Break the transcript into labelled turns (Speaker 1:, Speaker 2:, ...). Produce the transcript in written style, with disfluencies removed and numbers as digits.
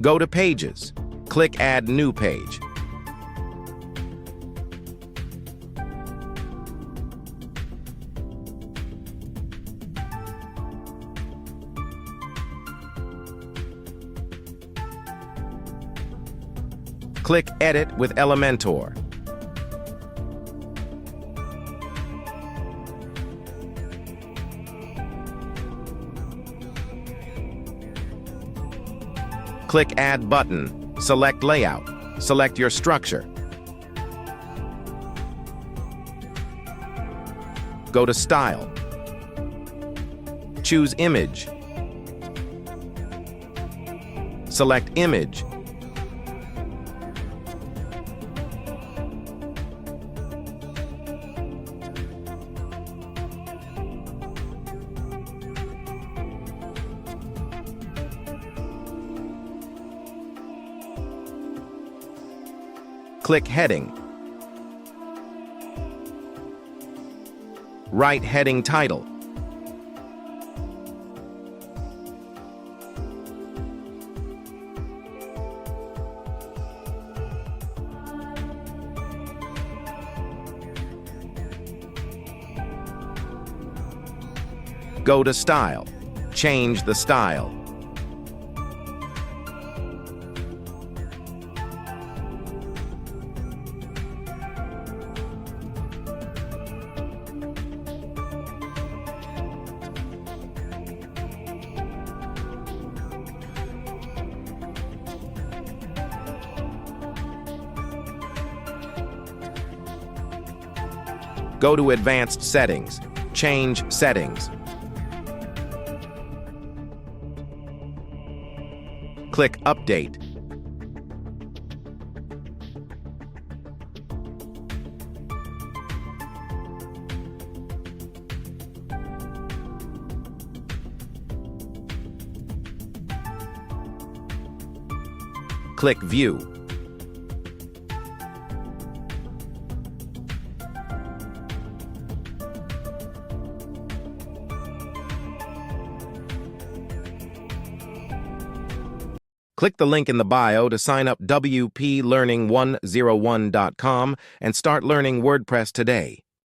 Speaker 1: Go to Pages. Click Add New Page. Click Edit with Elementor. Click Add Button. Select Layout. Select your structure. Go to Style. Choose Image. Select Image. Click Heading. Write heading title. Go to Style. Change the style. Go to Advanced Settings. Change Settings. Click Update. Click View. Click the link in the bio to sign up wplearning101.com and start learning WordPress today.